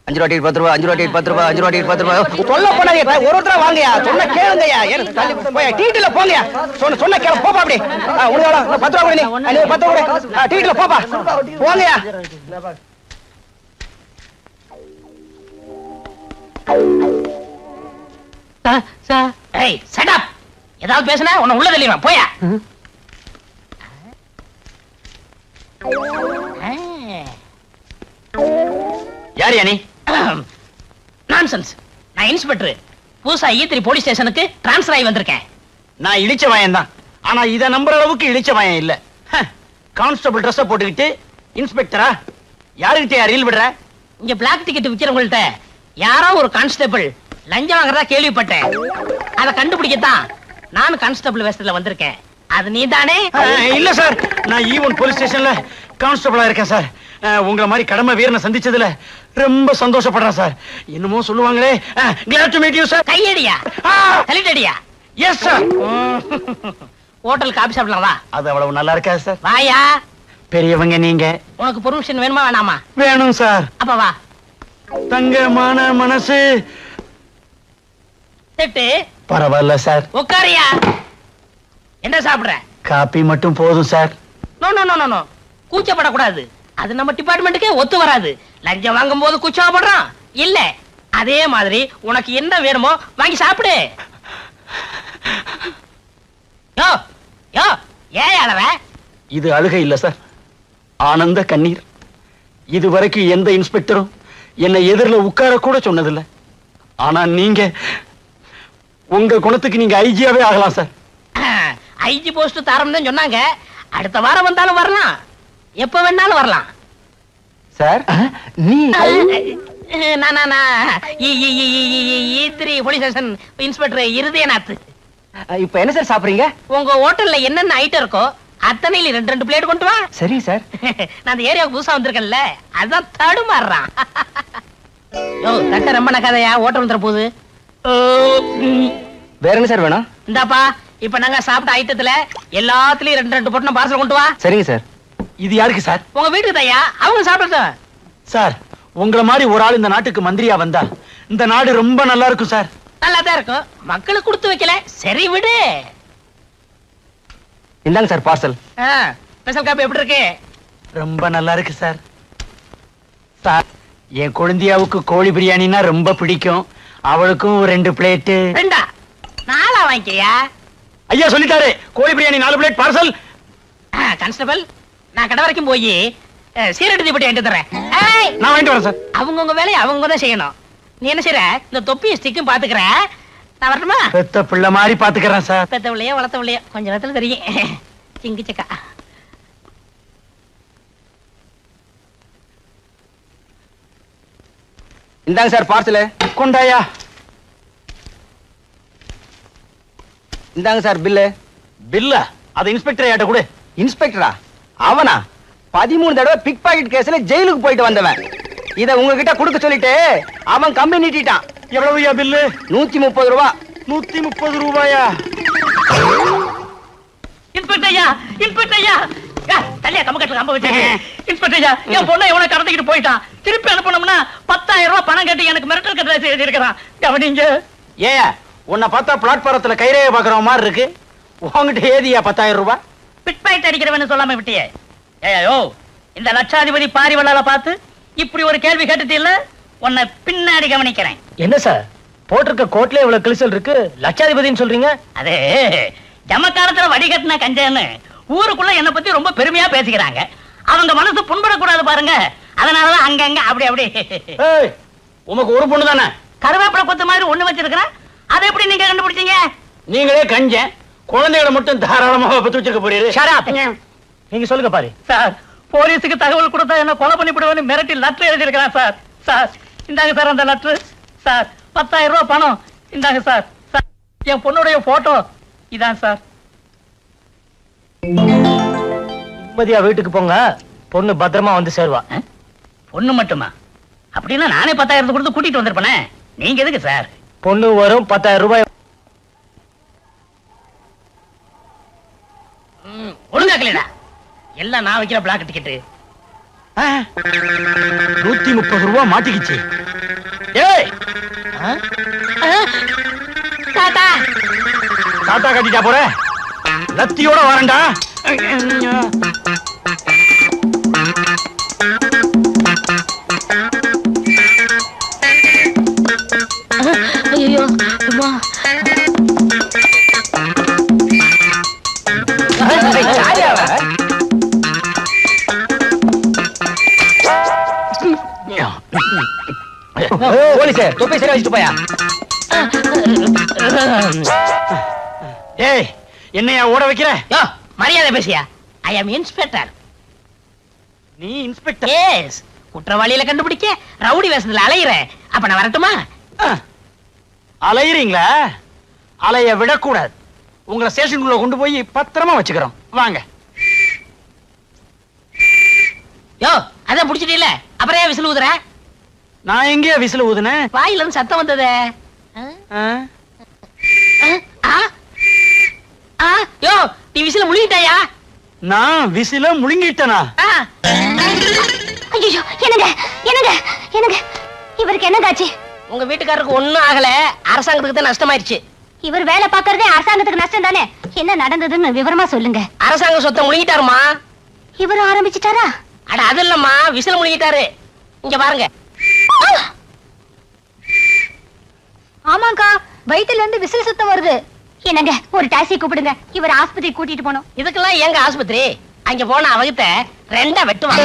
5 ரூபா டிக்கெட் 10 ரூபா 5 ரூபா டிக்கெட் 10 ரூபா 5 ரூபா டிக்கெட் 10 ரூபா சொல்ல போனாங்க ஒருத்தர வாங்கயா சொன்ன கேளுங்கயா போய் டிக்கெட்ல போங்கயா சொன்ன கேளு போப்பா அப்படி உடனே 10 ரூபா கொடு நீ 10 ரூபா கொடு டிக்கெட்ல போப்பா போங்கயா சார் ஏய் ஷட் அப் ஏதாவது பேசுனா உன்னை உள்ள தள்ளிடுவேன் போயா யார் யானி நான்சென்ஸ் நான் இன்ஸ்பெக்டர் புதுசா ஈத்திரி போலீஸ் ஸ்டேஷனுக்கு டிரான்ஸ்ஃபர் ஆகி வந்திருக்கேன் நான் இழிச்ச வாயன் தான் ஆனா இத நம்புற அளவுக்கு இழிச்ச வாயன் இல்ல கான்ஸ்டபிள் ட்ரெஸ் போட்டுக்கிட்டு இன்ஸ்பெக்டரா யாருக்கிட்ட ரீல் விடுற இங்க பிளாக் டிக்கெட் விக்கிறவங்கள்ட்ட யாரோ ஒரு கான்ஸ்டபிள் லஞ்சம் வாங்குறதா கேள்விப்பட்டேன் அதை கண்டுபிடிக்கத்தான் நான் கான்ஸ்டபிள் வேஷத்துல வந்திருக்கேன் அது நீதானே இல்ல சார் நான் ஈவன் போலீஸ் ஸ்டேஷன்ல கான்ஸ்டபிளா இருக்கேன் சார் உங்கள மாதிரி கடமை வீரனை சந்திச்சதுல ரொம்ப சந்தோஷப்படுறேன் சார் என்னமோ சொல்லுவாங்களே glad to meet you sir கையடியா கலிட்டடியா எஸ் சார் ஹோட்டல் காபி சாப்பிடலாம் வா அது அவ்வளவு நல்லா இருக்கா சார் வாயா பெரியவங்க நீங்க உனக்கு பெர்மிஷன் வேணுமா வேணாமா வேணும் சார் அப்ப வா தங்கமான மனசு திட்டு பரவாயில்ல சார் உட்காரியா என்ன சாப்பிடுற காபி மட்டும் போதும் sir no no no no கூச்சப்படக்கூடாது அது நம்ம டிபார்ட்மெண்ட்டுக்கே ஒத்து வராது லஞ்சம் வாங்கும் போது கூச்சப்படுறோம் இல்ல அதே மாதிரி உனக்கு என்ன வேணுமோ வாங்கி சாப்பிடு யோ யோ ஏன் அழற இது அழுகை இல்ல சார் ஆனந்த கண்ணீர் இதுவரைக்கும் எந்த இன்ஸ்பெக்டரும் என்னை எதிரில் உட்கார கூட சொன்னதில்லை ஆனா நீங்க உங்க குணத்துக்கு நீங்க ஐஜியாவே ஆகலாம் சார் ஐஜி போஸ்ட் தரம் தான் சொன்னாங்க அடுத்த வாரம் வந்தாலும் வரலாம் எப்ப வேணாலும் வரலாம் சார் நீ ஈத்திரி போலீஸ் ஸ்டேஷன் இன்ஸ்பெக்டர் இருதயநாத் இப்ப என்ன சார் சாப்பிடுறீங்க உங்க ஹோட்டல்ல என்னென்ன ஐட்டம் இருக்கோ அத்தனையில 2 பிளேட் கொண்டு வா சரி சார் நான் அந்த ஏரியாவுக்கு புதுசா வந்திருக்கேன்ல அதான் தடுமாறுறான் யோ தட்ட ரொம்ப நக்காதையா ஹோட்டல் வந்துற போகுது வேற என்ன சார் வேணும் இந்தாப்பா இப்ப நாங்க சாப்பிட்ட ஐட்டத்துல எல்லாத்துலயும் 2 பொட்டணம் பார்சல் கொண்டு வா சரிங்க சார் இது யாருக்கு சார் உங்க வீட்டுக்கு தையா அவங்க சாப்பிடுறத சார் உங்கள மாதிரி ஒரு ஆள் இந்த நாட்டுக்கு மந்திரியா வந்தா இந்த நாடு ரொம்ப நல்லா இருக்கும் சார் நல்லா தான் இருக்கும் மக்களுக்கு கொடுத்து வைக்கல சரி விடு இந்தாங்க சார் பார்சல் ஸ்பெஷல் காப்பி எப்படி இருக்கு ரொம்ப நல்லா இருக்கு சார் சார் என் குழந்தையாவுக்கு கோழி பிரியாணினா ரொம்ப பிடிக்கும் அவளுக்கும் 2 பிளேட் ரெண்டா 4 வாங்கிக்கியா ஐயா சொல்லிட்டாரு கோழி பிரியாணி 4 பிளேட் பார்சல் கான்ஸ்டபிள் நான் கடை வரைக்கும் போய் சீரடி தீப்பெட்டி வாங்கிட்டு தரேன் நான் வாங்கிட்டு வரேன் சார் அவங்கவுங்க வேலையை அவங்க தான் செய்யணும் நீ என்ன செய்யற இந்த தொப்பியும் ஸ்டிக்கும் பாத்துக்கிற நான் வரணுமா பெத்த பிள்ளை மாதிரி பாத்துக்கிறேன் சார் பெத்த பிள்ளையோ வளர்த்த பிள்ளையோ கொஞ்ச நேரத்துல தெரியும் சிங்கு சக்கா இந்தாங்க சார் பார்சல் கொண்டாயா இந்தாங்க சார் பில்லு பில்லா அது இன்ஸ்பெக்டர் யாட்ட கூட இன்ஸ்பெக்டரா அவனா 13 தடவை பிக் பாக்கெட் கேஸ்ல ஜெயிலுக்கு போயிட்டு வந்தவன் இத உங்ககிட்ட கொடுக்க சொல்லிட்டு அவன் கம்பெனி நீட்டிட்டான் எவ்வளவுயா பில்லு 130 ரூபாய் 130 ரூபாயா இன்ஸ்பெக்டர் ஐயா இன்ஸ்பெக்டர் ஐயா தள்ளியா கம்பக்கட்டுல கம்ப வச்சு இன்ஸ்பெக்டர் ஐயா என் பொண்ணை எவனை கடத்திக்கிட்டு போயிட்டான் திருப்பி அனுப்பணும்னா 10,000 ரூபாய் பணம் கட்டி எனக்கு மிரட்டல் கட்டுறது எழுதி இருக்கிறான் கவனிங்க ஏயா உன்னை பார்த்தா பிளாட்பாரத்துல கைரேய பாக்குற மாதிரி இருக்கு உங்ககிட்ட ஏதியா 10,000 ரூபாய் பிட் பாயிண்ட் அடிக்கிறவன்னு சொல்லாம விட்டியே ஏயோ இந்த லட்சாதிபதி பாரிவளால பார்த்து இப்படி ஒரு கேள்வி கேட்டுட்டீல்ல உன்னை பின்னாடி கவனிக்கிறேன் என்ன சார் போட்டிருக்க கோட்ல இவ்வளவு கிழிசல் இருக்கு லட்சாதிபதினு சொல்றீங்க அதே ஜமக்காலத்துல வடிகட்டின கஞ்சன்னு ஊருக்குள்ள என்ன பத்தி ரொம்ப பெருமையா பேசிக்கிறாங்க அவங்க மனசு புண்படக்கூடாது பாருங்க அதனாலதான் அங்கங்க அப்படி உமக்கு ஒரு பொண்ணு தானே கருவேப்பிலை கொத்து மாதிரி ஒண்ணு வச்சிருக்கிறேன் அதை எப்படி நீங்க கண்டுபிடிச்சீங்க நீங்களே கஞ்சன் குழந்தைகளை மட்டும் தாராளமாக பத்து வச்சிருக்க போறீங்க நீங்க சொல்லுங்க பாரு சார் போலீஸுக்கு தகவல் கொடுத்தா என்ன கொலை பண்ணி விடுவேன்னு மிரட்டி லெட்டர் எழுதியிருக்கிறான் சார் சார் இந்தாங்க சார் அந்த லெட்டர் சார் 10,000 ரூபாய் பணம் இந்தாங்க சார் சார் என் பொண்ணுடைய போட்டோ இதான் சார் நிம்மதியா வீட்டுக்கு போங்க பொண்ணு பத்திரமா வந்து சேருவா பொண்ணு மட்டுமா அப்படின்னா நானே 10,000 கொடுத்து கூட்டிட்டு வந்திருப்பேனே நீங்க எதுக்கு சார் பொண்ணு வரும் 10,000 ரூபாய் ஒழுங்காக்கலடா எல்லாம் நான் வைக்கிற பிளாக் டிக்கெட்டு 130 ரூபாய் மாட்டிக்கிச்சு தாத்தா டாட்டா கட்டிட்டா போற லத்தியோட வரண்டா. ஐயோ அம்மா போலீஸ் தொப்பை சரி வச்சுட்டு போயா. ஏய் என்னையா ஓட வைக்கிற? யோ மரியாதை பேசியா. ஐ அம் இன்ஸ்பெக்டர். நீ இன்ஸ்பெக்டர்? எஸ். குற்றவாளியில கண்டுபிடிக்க ரவுடி வேஷத்துல அலையிறேன். அப்ப நான் வரட்டுமா? அலையிறீங்களா? அலைய விடக்கூடாது. உங்களை ஸ்டேஷனுக்குள்ள கொண்டு போய் பத்திரமா வச்சுக்கிறோம். வாங்க. யோ அதான் புடிச்சிட்டீல, அப்புறம் ஏன் விசில் ஊதுற? நான் எங்கேயா விசில் ஊதுனேன்? வாயில இருந்து சத்தம் வந்ததே. யோ நீ விசில முழுங்கிட்டாயா? நான் விசில முழுங்கிட்டனா? ஐயோ என்னங்க என்னங்க என்னங்க இவருக்கு என்னதாச்சு? உங்க வீட்டுக்காரருக்கு ஒண்ணும் ஆகல, அரசாங்கத்துக்கு தான் நஷ்டமாயிருச்சு. இவர் வேலை பார்க்கறதே அரசாங்கத்துக்கு நஷ்டம் தானே. என்ன நடந்ததுன்னு விவரமா சொல்லுங்க. அரசாங்க சொத்தை முழுங்கிட்டாருமா. இவர் ஆரம்பிச்சிட்டாரா? அட அது இல்லம்மா, விசில முழுங்கிட்டாரு. இங்க பாருங்க. ஆமாங்கா, வயித்துல இருந்து விசில் சத்தம் வருது. என்னங்க ஒரு டாக்ஸி கூப்பிடுங்க, இவர் ஆஸ்பத்திரி கூட்டிட்டு போனோம். இதுக்கெல்லாம் எங்க ஆஸ்பத்திரி? அங்க போன அவகிட்ட ரெண்டா வெட்டுவாங்க.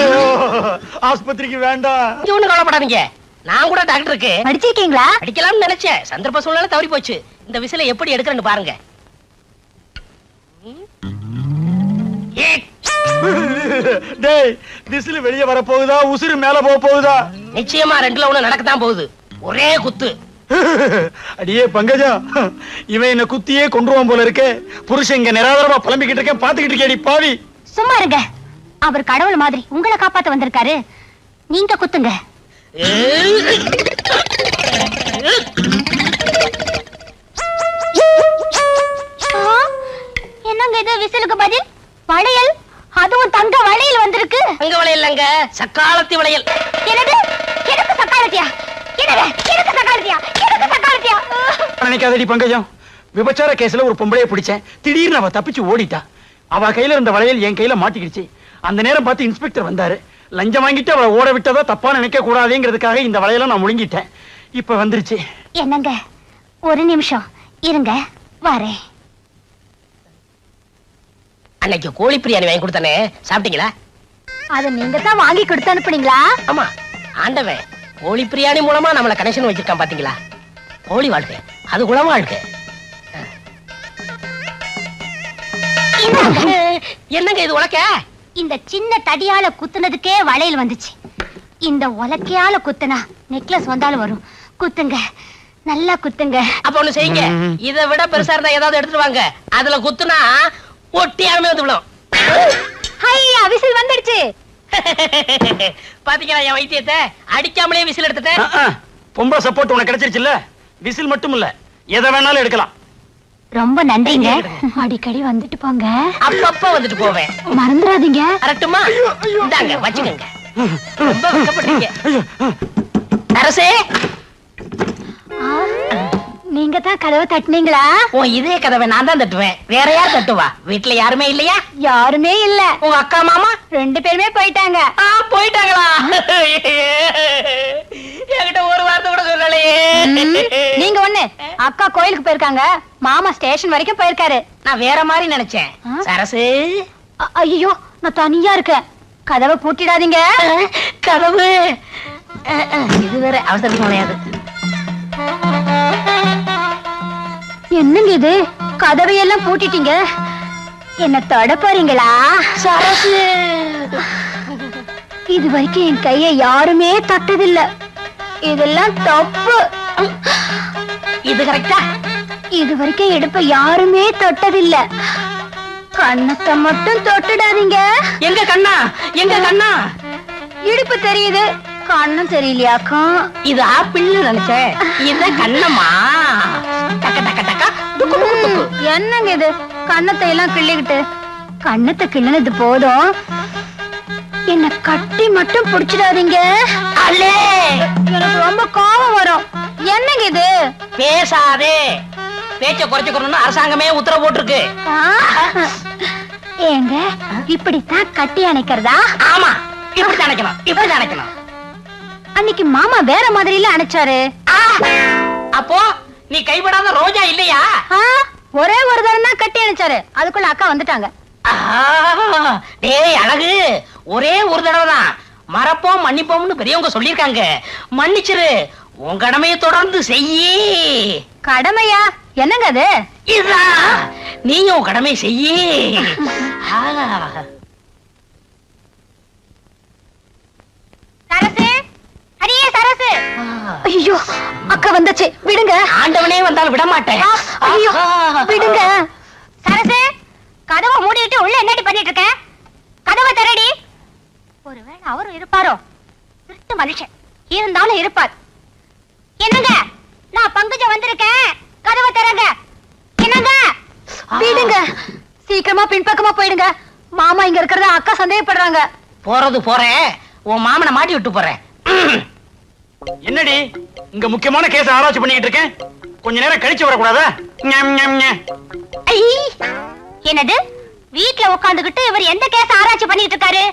ஆஸ்பத்திரிக்கு வேண்டாம். இங்க ஒண்ணும் கவலைப்படாதீங்க, நான் கூட டாக்டருக்கு படிச்சிருக்கீங்களா? அடிக்கலாம்னு நினைச்சேன், சந்தர்ப்ப சூழ்நிலை தவறி போச்சு. இந்த விசில எப்படி எடுக்கிறேன்னு பாருங்க. டேய் விசில் வெளியே வர போகுதா, உசுறு மேல போக போகுதா? நிச்சயமா ரெண்டுல ஒண்ணு நடக்கத்தான் போகுது. ஒரே குத்து. அடியே பங்கஜா, இவன் என்ன குத்தியே கொன்றுவான் போல இருக்கே. புருஷன் இங்க நிராதரமா புலம்பிக்கிட்டு இருக்கேன், பாத்துக்கிட்டு இருக்கேடி பாவி. சும்மா இருங்க, அவர் கடவுள் மாதிரி உங்களை காப்பாத்த வந்திருக்காரு. நீங்க குத்துங்க. என்னங்க இது விசிலுக்கு பதில்? வளையல், அதுவும் தங்க வளையல் வந்திருக்கு. தங்க வளையல் இல்லங்க, சக்காலத்தி வளையல். என்னது? எனக்கு சக்காலத்தியா? என்னது? எனக்கு சக்காலத்தியா? எனக்கு சக்காலத்தியா? நினைக்காதடி பங்கஜம், விபச்சார கேஸ்ல ஒரு பொம்பளைய பிடிச்சேன், திடீர்னு அவ தப்பிச்சு ஓடிட்டா. அவ கையில இருந்த வளையல் என் கையில மாட்டிக்கிடுச்சு. அந்த நேரம் பார்த்து இன்ஸ்பெக்டர் வந்தாரு. லஞ்சம் வாங்கிட்டு அவளை ஓட விட்டதா தப்பா நினைக்க கூடாதுங்கிறதுக்காக இந்த வளையல நான் முழுங்கிட்டேன். இப்ப வந்துருச்சு. என்னங்க ஒரு நிமிஷம் இருங்க, வரேன். அன்னைக்கு கோழி பிரியாணி வாங்கி கொடுத்தானே, சாப்பிட்டீங்களா? அத நீங்க தான் வாங்கி கொடுத்து அனுப்புனீங்களா? ஆமா, ஆண்டவன் கோழி பிரியாணி மூலமா நம்மள கனெக்ஷன் வச்சிருக்கான் பாத்தீங்களா? கோழி வாழ்க்கை அது குளம் வாழ்க்கை. என்னங்க இது உலக்க? இந்த சின்ன தடியால குத்துனதுக்கே வளையல் வந்துச்சு. இந்த உலக்கையால குத்துனா நெக்லஸ் வந்தாலும் வரும். குத்துங்க, நல்லா குத்துங்க. அப்ப ஒண்ணு செய்யுங்க, இதை விட பெருசா இருந்தா ஏதாவது எடுத்துட்டு வாங்க. அதுல குத்துனா ஒட்டியாமே வந்து விடும். ஹையா, விசில் வந்துடுச்சு. பாத்தீங்களா என் வைத்தியத்தை? அடிக்காமலே விசில் எடுத்துட்டேன். பொம்பளை சப்போர்ட் உனக்கு கிடைச்சிருச்சுல்ல, விசில் மட்டும் இல்ல எதை வேணாலும் எடுக்கலாம். ரொம்ப நன்றிங்க. அடிக்கடி வந்துட்டு போங்க. அப்பப்ப வந்துட்டு போவேன், மறந்துடாதீங்க. கரெக்ட்டுமா? இந்தாங்க வச்சுக்கோங்க. ரொம்ப வெட்கப்படுறீங்க. அரசே, நீங்க தான் கதவை தட்டுனீங்களா? உன் இதே கதவை நான் தான் தட்டுவேன், வேற யார் தட்டுவா? வீட்டுல யாருமே இல்லையா? யாருமே இல்ல. உங்க அக்கா மாமா 2 பேருமே போயிட்டாங்க. போயிட்டாங்களா? என்கிட்ட ஒரு வார்த்தை கூட சொல்லலையே. நீங்க ஒண்ணு, அக்கா கோயிலுக்கு போயிருக்காங்க, மாமா ஸ்டேஷன் வரைக்கும் போயிருக்காரு. நான் வேற மாதிரி நினைச்சேன். சரசு, ஐயோ நான் தனியா இருக்கேன், கதவை பூட்டிடாதீங்க. கதவு இது வேற அவசரத்துக்கு முடியாது. என்னங்க இது, கதவையெல்லாம் பூட்டிட்டீங்க, என்ன தொட போறீங்களா? சரசு, இது வரைக்கும் என் கையை யாருமே தொட்டதில்ல, இதெல்லாம் தப்பு. இது கரெக்டா? இது வரைக்கும் இடுப்ப யாருமே தொட்டதில்ல, கண்ணத்தை மட்டும் தொட்டுடாதீங்க. எங்க கண்ணா, எங்க கண்ணா? இடுப்பு தெரியுது, கண்ணம் தெரியலையாக்கா? இது ஆப்பிள் நினைச்சேன், இது கண்ணம்மா. டக்க டக்க டக்க டுக்கு டுக்கு டுக்கு. என்னங்க இது, கண்ணத்தை எல்லாம் கிள்ளிக்கிட்டு? கண்ணத்தை கிள்ளினது போதும், என்ன கட்டி மட்டும் புடிச்சிடாதீங்க. அல்லே, எனக்கு ரொம்ப கோபம் வரும். என்னங்க இது? பேசாதே, பேச்ச குறைச்சுக்கணும்னு அரசாங்கமே உத்தரவு போட்டிருக்கு. ஏங்க இப்படித்தான் கட்டி அணைக்கிறதா? ஆமா, இப்படி அணைக்கணும், இப்படி அணைக்கணும். அன்னைக்கு மாமா வேற மாதிரில அணைச்சாரு. அப்போ நீ கைவிடாத ரோஜா இல்லையா? ஒரே ஒரு தரம் தான் கட்டி அணைச்சாரு, அதுக்குள்ள அக்கா வந்துட்டாங்க. டேய் அழகு, ஒரே ஒரு தடவை தான் மறப்போம் மன்னிப்போம்னு பெரியவங்க சொல்லிருக்காங்க. மன்னிச்சிரு, உன் கடமையை தொடர்ந்து செய்யி. கடமையா? என்னங்க அது? இதுதான், நீயும் உன் கடமை செய்யி. சரசு, அடியே சரசு. ஐயோ, அக்கா வந்துச்சு, விடுங்க. ஆண்டவனே வந்தாலும் விட மாட்டேன். ஐயோ, விடுங்க. சரசு, கதவை மூடிட்டு உள்ள என்னடி பண்ணிட்டு இருக்க? கதவை திறடி. ஒருவேளை அவரும் இருப்பாரோ? திருட்டு மனுஷன் இருந்தாலும் இருப்பார். என்னங்க, நான் பங்குஜம் வந்திருக்கேன், கதவை திறங்க. என்னங்க, விடுங்க. சீக்கிரமா பின்பக்கமா போயிடுங்க. மாமா இங்க இருக்கிறத அக்கா சந்தேகப்படுறாங்க. போறது போறேன், உன் மாமனை மாட்டி விட்டு போறேன். என்னடி இங்க முக்கியமான கேஸ் ஆராய்ச்சி பண்ணிட்டு இருக்கேன், கொஞ்ச நேரம் கழிச்சு வரக்கூடாதா? என்னது, வீட்ல உட்காந்துக்கிட்டு இவர் எந்த கேஸ் ஆராய்ச்சி பண்ணிட்டு இருக்காரு?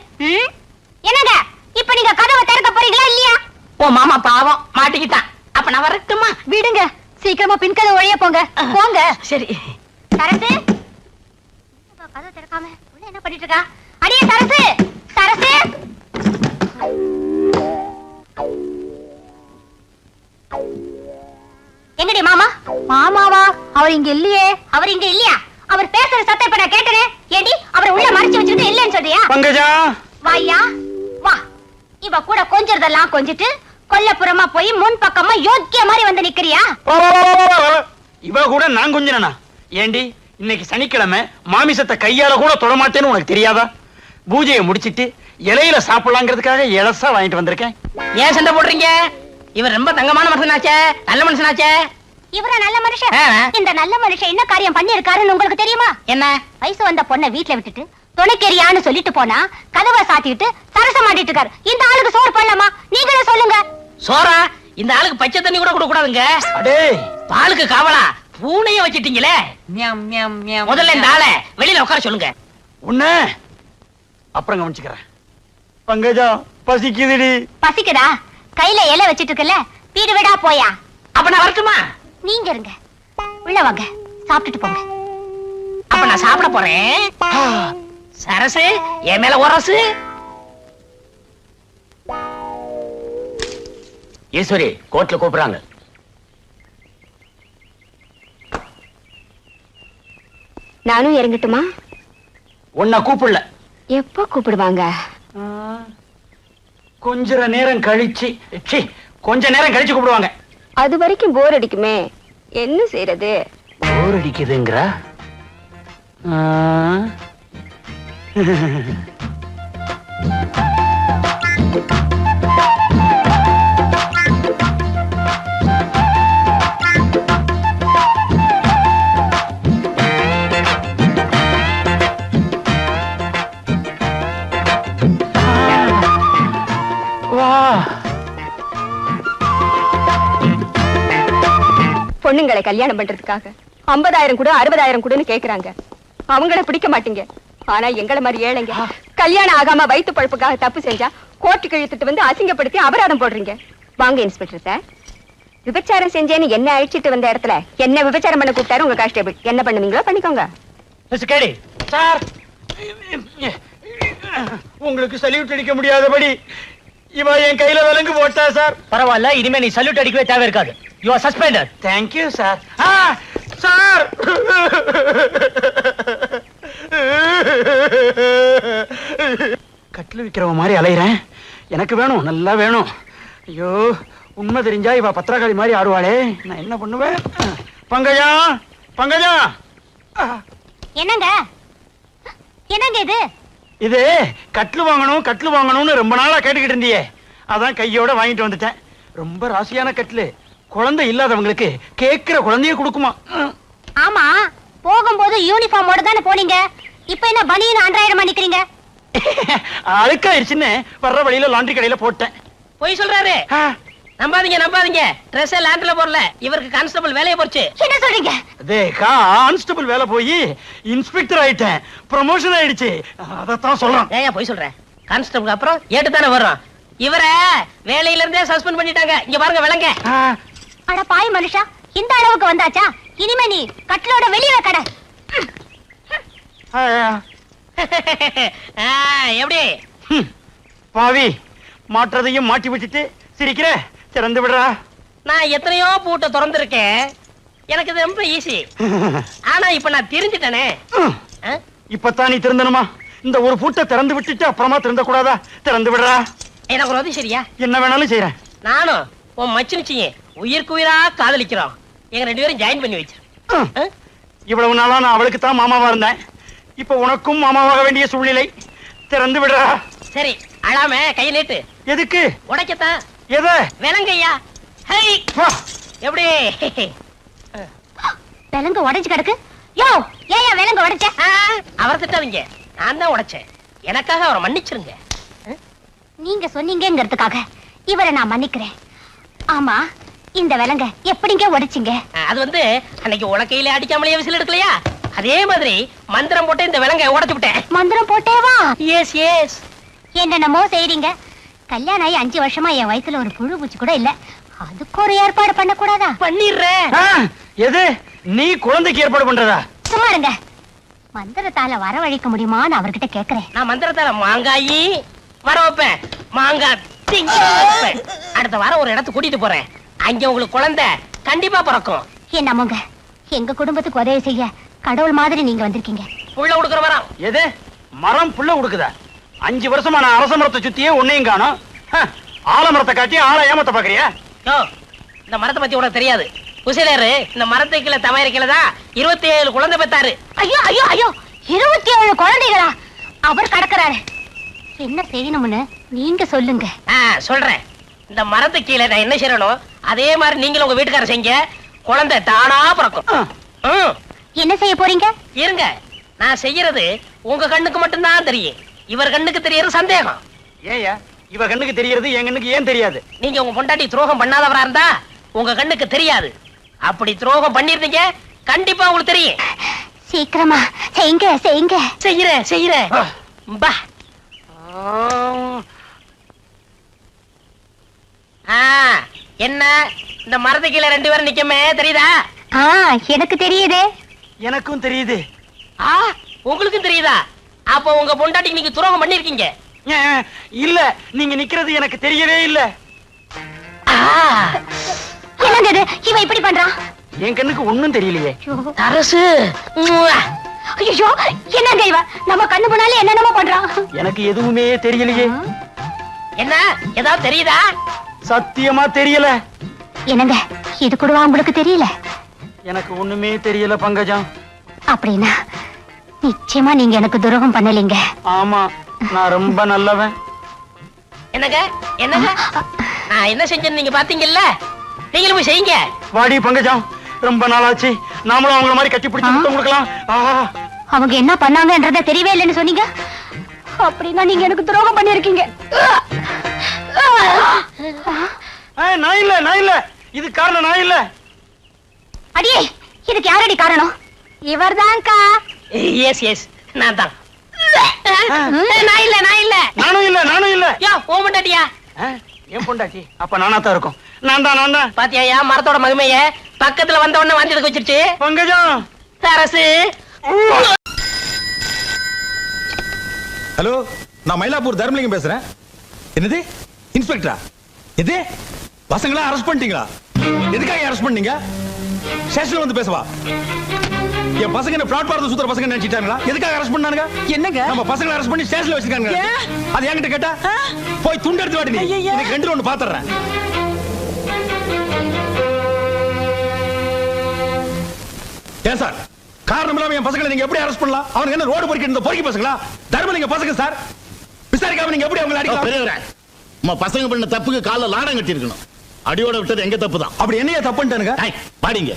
என்னங்க, இப்ப நீங்க கதவை திறக்க போறீங்களா இல்லையா? உன் மாமா பாவம் மாட்டிக்கிட்டான். அப்ப நான் வரட்டுமா? விடுங்க, சீக்கிரமா பின்கதை ஒழிய போங்க. போங்க. சரி. சரசு, கதவை திறக்காம உள்ள என்ன பண்ணிட்டு இருக்கா? அடியே சரசு, சரசு. எங்கடி மாமா? மாமாவா? அவர் இங்க இல்லையே. அவர் இங்க இல்லையா? அவர் பேசுற சத்தம் இப்ப நான் கேட்டனே. ஏடி, அவரை உள்ள மறைச்சு வச்சிருக்க இல்லன்னு சொல்றியா? பங்கஜா, வாயா வா. இவ கூட கொஞ்சறதெல்லாம் கொஞ்சிட்டு கொல்லப்புறமா போய் முன் பக்கமா யோக்கிய மாதிரி வந்து நிக்கிறியா? இவ கூட நான் கொஞ்சனா? ஏண்டி, இன்னைக்கு சனிக்கிழமை மாமிசத்தை கையால கூட தொடமாட்டேன்னு உனக்கு தெரியாதா? பூஜையை முடிச்சிட்டு இலையில சாப்பிடலாங்கிறதுக்காக இலசா வாங்கிட்டு வந்திருக்கேன். ஏன் சண்டை போடுறீங்க? இவர் ரொம்ப தங்கமான மனுஷனாச்சே, நல்ல மனுஷனாச்சே. இவர நல்ல மனுஷன். இந்த நல்ல மனுஷன் என்ன காரியம் பண்ணி இருக்காருன்னு உங்களுக்கு தெரியுமா? என்ன? வயசு வந்த பொண்ணை வீட்டுல விட்டுட்டு துணைக்கெரியான்னு சொல்லிட்டு போனா கதவை சாத்திட்டு சரசம் மாட்டிட்டு இருக்காரு. இந்த ஆளுக்கு சோறு பண்ணலாமா? நீங்களே சொல்லுங்க. சோரா? இந்த ஆளுக்கு பச்சை தண்ணி கூட கொடுக்க கூடாதுங்க. அடே, பாலுக்கு காவலா பூனைய வச்சிட்டீங்களே. முதல்ல இந்த ஆளை வெளியில உட்கார சொல்லுங்க. உன்ன அப்புறம் கவனிச்சுக்கிறேன். பங்கஜா, பசிக்குதுடி. பசிக்குதா? கையில இலை வச்சிட்டு இருக்கல, வீடு வீடா போயா. அப்ப நான் வரட்டுமா? நீங்க இருங்க, உள்ள வாங்க, சாப்பிட்டுட்டு போங்க. அப்ப நான் சாப்பிட போறேன். சரசு, என் மேல உரசு. ஈஸ்வரி, கோர்ட்ல கூப்பிடுறாங்க. நானும் இறங்கட்டுமா? உன்னை கூப்பிடல. எப்போ கூப்பிடுவாங்க? கொஞ்ச நேரம் கழிச்சு, கொஞ்ச நேரம் கழிச்சு கூப்பிடுவாங்க. அது வரைக்கும் போர் அடிக்குமே, என்ன செய்யறது? போர் அடிக்குதுங்கறா? பொண்ணுங்களை கல்யாணம் பண்றதுக்காக 50,000 கூட 60,000 கூடன்னு கேக்குறாங்க. அவங்கள பிடிக்க மாட்டீங்க. ஆனா எங்களை மாதிரி ஏழைங்க கல்யாணம் ஆகாம வயிற்று பழப்புக்காக தப்பு செஞ்சா கோர்ட்டுக்கு இழுத்துட்டு வந்து அசிங்கப்படுத்தி அபராதம் போடுறீங்க. வாங்க இன்ஸ்பெக்டர் சார், விபச்சாரம் செஞ்சேன்னு என்ன அழிச்சிட்டு வந்த இடத்துல என்ன விபச்சாரம் பண்ண கூப்பிட்டாரு உங்க கான்ஸ்டேபிள். என்ன பண்ணுவீங்களோ பண்ணிக்கோங்க. சார், உங்களுக்கு சல்யூட் அடிக்க முடியாதபடி இவ என் கையில விலங்கு போட்டா சார். பரவாயில்ல, இனிமே நீ சல்யூட் அடிக்கவே தேவை இருக்காது. You are suspended. Thank you sir. Sir, கட்டில் விக்கிறவ மாதிரி அலையிறேன். எனக்கு வேணும், நல்லா வேணும். ஐயோ, உண்மை தெரிஞ்சா இவ பத்திரகாளி மாதிரி ஆடுவாளே, நான் என்ன பண்ணுவேன்? பங்கஜா, பங்கஜா. என்னங்க, என்னங்க இது? இது கட்லு வாங்கணும், கட்லு வாங்கணும்னு ரொம்ப நாளா கேட்டுக்கிட்டு இருந்தியே, அதான் கையோட வாங்கிட்டு வந்துட்டேன். ரொம்ப ராசியான கட்லு, குழந்தை இல்லாதவங்களுக்கு கேட்கிற குழந்தைய கொடுக்குமா. ஆமா, போகும்போது யூனிஃபார்மோட தானே போனீங்க, இப்ப என்ன பனியன் அன்றாயிரம் பண்ணிக்கிறீங்க? அழுக்காயிருச்சுன்னு வர்ற வழியில லாண்டரி கடையில போட்டேன். போய் சொல்றாரு. நம்பாதீங்க ட்ரெஸ் லேண்ட்ல போடல, இவருக்கு கான்ஸ்டபிள் வேலையை போச்சு. என்ன சொல்றீங்க? கான்ஸ்டபிள் வேலை போய் இன்ஸ்பெக்டர் ஆயிட்டேன், ப்ரமோஷன் ஆயிடுச்சு. அதத்தான் சொல்றேன். ஏன் போய் சொல்றேன்? கான்ஸ்டபிள் அப்புறம் ஏட்டு தானே வர்றோம். இவரை வேலையில இருந்தே சஸ்பெண்ட் பண்ணிட்டாங்க. இங்க பாருங்க விலங்க. அட பாய் மனுஷா, இந்த அளவுக்கு வந்தாச்சா? இனிமே நீ கட்டிலோட வெளியே கடை. எப்படி பாவி, மாற்றதையும் மாட்டி விட்டுட்டு சிரிக்கிற, திறந்து விடுறா. நான் எத்தனையோ பூட்டை திறந்திருக்கேன், எனக்கு இது ரொம்ப ஈஸி. ஆனா இப்ப நான் தெரிஞ்சுட்டேனே. இப்பதான் நீ திறந்தனுமா? இந்த ஒரு பூட்டை திறந்து விட்டுட்டு அப்புறமா திறந்த கூடாதா? திறந்து விடுறா. எனக்கு ஒரு உதவி சரியா? என்ன வேணாலும் செய்யறேன். நானும் உன் மச்சினிச்சிங்க உயிருக்கு உயிரா காதலிக்கிறோம். எங்க 2 பேரும் ஜாயின் பண்ணி வச்சு. இவ்வளவு நாளா நான் அவளுக்கு தான் மாமாவா இருந்தேன். இப்ப உனக்கும் மாமாவாக வேண்டிய சூழ்நிலை. திறந்து விடுறா. சரி, அழாம கையை நீட்டு. எதுக்கு? உடைக்கத்தான். எதை? விலங்கையா. ஹை, எப்படி? விலங்கு உடைஞ்சு கிடக்கு. யோ, ஏன் விலங்கு உடைச்ச? அவரை திட்டாதீங்க, நான் தான் உடைச்சேன். எனக்காக அவரை மன்னிச்சிருங்க. நீங்க சொன்னீங்கிறதுக்காக இவரை நான் மன்னிக்கிறேன். ஆமா, இந்த விலங்க எப்படிங்க உடைச்சிங்க? அது வந்து அன்னைக்கு உலக்கையில அடிக்காமலே விசில் எடுக்கலையா, அதே மாதிரி மந்திரம் போட்டு இந்த விலங்கை உடைச்சு விட்டேன். மந்திரம் போட்டேவா? S S. என்னென்னமோ செய்றீங்க. கல்யாணம் ஆகி 5 வருஷமா என் வயித்துல ஒரு புழு பூச்சி கூட இல்ல. அதுக்கு ஒரு ஏற்பாடு பண்ண கூடாதா? பண்ணிடுறேன். எது? நீ குழந்தைக்கு ஏற்பாடு பண்றதா? சும்மா இருங்க. மந்திரத்தால வரவழைக்க முடியுமான்னு அவர்கிட்ட கேக்குறேன். நான் மந்திரத்தால மாங்காயி வர வைப்பேன், மாங்காய் திங்க வைப்பேன். அடுத்த வாரம் ஒரு இடத்துக்கு கூட்டிட்டு போறேன். அங்க உங்களுக்கு குழந்தை கண்டிப்பா பிறக்கும். என்னமோங்க, எங்க குடும்பத்துக்கு உதவி செய்ய கடவுள் மாதிரி நீங்க வந்திருக்கீங்க. புள்ள கொடுக்குற மரம். எது? மரம் புள்ள கொடுக்குதா? 5 வருஷமா நான் அரச மரத்தை சுத்தியே உன்னையும் காணோம். ஆலமரத்தை காட்டி ஆளை ஏமாத்த பாக்குறியா? யோ, இந்த மரத்தை பத்தி உனக்கு தெரியாது. குசிலேரு இந்த மரத்துக்கு கீழே தமையரைக்கலதான் 27 குழந்தை பெத்தாரு. ஐயோ ஐயோ ஐயோ, 27 குழந்தைகளா? அவர் கடக்குறாரு. என்ன செய்யணும்னு நீங்க சொல்லுங்க. சொல்றேன். இந்த மரத்துக்கு கீழே நான் என்ன செய்யணும் அதே மாதிரி நீங்களும் உங்க வீட்டுக்கார செய்யுங்க. குழந்தை தானா பிறக்கும். என்ன செய்ய போறீங்க? இருங்க, நான் செய்யறது உங்க கண்ணுக்கு மட்டும்தான் தெரியும். இவர் கண்ணுக்கு தெரியறது சந்தேகம். ஏயா இவ கண்ணுக்கு தெரியறது என் கண்ணுக்கு ஏன் தெரியாது? நீங்க உங்க பொண்டாட்டி துரோகம் பண்ணாதவரா இருந்தா உங்க கண்ணுக்கு தெரியாது. அப்படி துரோகம் பண்ணிருந்தீங்க கண்டிப்பா உங்களுக்கு தெரியும். சீக்கிரமா செய்யுங்க செய்யுங்க. செய்யறேன். பா. என்ன இந்த மரத்துக்கு கீழே 2 பேரும் நிக்கமே தெரியுதா? எனக்கு தெரியுதே. எனக்கும் தெரியுது. உங்களுக்கும் தெரியுதா? அப்ப உங்க பொண்டாட்டிக்கு நீங்க துரோகம் பண்ணிருக்கீங்க. இல்ல, நீங்க நிக்கிறது எனக்கு தெரியவே இல்ல. என்னங்க இவன் இப்படி பண்றான்? என் கண்ணுக்கு ஒண்ணும் தெரியலையே. அரசு. ஐயோ, என்னங்க இவன் நம்ம கண்ணு முன்னாலே என்னென்னமோ பண்றான். எனக்கு எதுவுமே தெரியலையே. என்ன ஏதாவது தெரியுதா? சத்தியமா தெரியல. என்னங்க இது கூடவா உங்களுக்கு தெரியல? எனக்கு ஒண்ணுமே தெரியல பங்கஜம். அப்படின்னா நிச்சயமா நீங்க எனக்கு துரோகம் பண்ணலீங்க. ஆமா, நான் ரொம்ப நல்லவன். என்னங்க நான் என்ன செஞ்சேன்னு நீங்க பாத்தீங்கல்ல, நீங்களும் போய் செய்யுங்க. வாடி பங்கஜம், ரொம்ப நாளாச்சு. நாமளும் அவங்கள மாதிரி கட்டி பிடிச்சு முத்தம் கொடுக்கலாம். அவங்க என்ன பண்ணாங்கன்றத தெரியவே இல்லைன்னு சொன்னீங்க. அப்படின்னா நீங்க எனக்கு துரோகம் பண்ணிருக்கீங்க. நான் இல்ல இது காரணம். நான் இல்ல. அடியே, இதுக்கு யாரடி காரணம்? இவர்தான்க்கா. எஸ் நான் தான். நான் இல்ல. நானும் இல்ல. யோ, ஓ பொண்டாட்டியா? என் பொண்டாட்டி. அப்ப நானா தான் இருக்கும். நான் தான். பாத்தியா மரத்தோட மகிமைய? பக்கத்துல வந்த உடனே வாந்தி எடுக்க வச்சிருச்சு. பங்கஜம். அரசு. ஹலோ, நான் மயிலாப்பூர் தர்மலிங்கம் பேசுறேன். என்னது இன்ஸ்பெக்டரா? எது பசங்களா அரெஸ்ட் பண்ணிட்டீங்களா? எதுக்காக அரெஸ்ட் பண்ணீங்க? ஸ்டேஷன்ல வந்து பேசவா? என் பசங்க என்ன பிளாட்பாரத்துல சுத்துற பசங்க நினைச்சிட்டாங்களா? எதுக்காக அரெஸ்ட் பண்ணானுங்க? என்னங்க நம்ம பசங்களை அரெஸ்ட் பண்ணி ஸ்டேஷன்ல வச்சிருக்காங்க. அது என்கிட்ட கேட்டா போய் துண்டு எடுத்து வாடி. நீ எனக்கு 2 ஒன்று பாத்துறேன். ஏன் சார் காரணம் இல்லாம என் பசங்களை நீங்க எப்படி அரெஸ்ட் பண்ணலாம்? அவனுக்கு என்ன ரோடு பொறுக்கி இருந்த பொறுக்கி பசங்களா? தர்மலிங்க பசங்க சார். விசாரிக்காம நீங்க எப்படி அவங்களை அடிக்கலாம்? நம்ம பசங்க பண்ண தப்புக்கு கால லாடம் கட்டி இருக்கணும். அடியோட விட்டது எங்க தப்பு தான். அப்படி என்னைய தப்புன்ட்டானுங்க? பாடிங்க,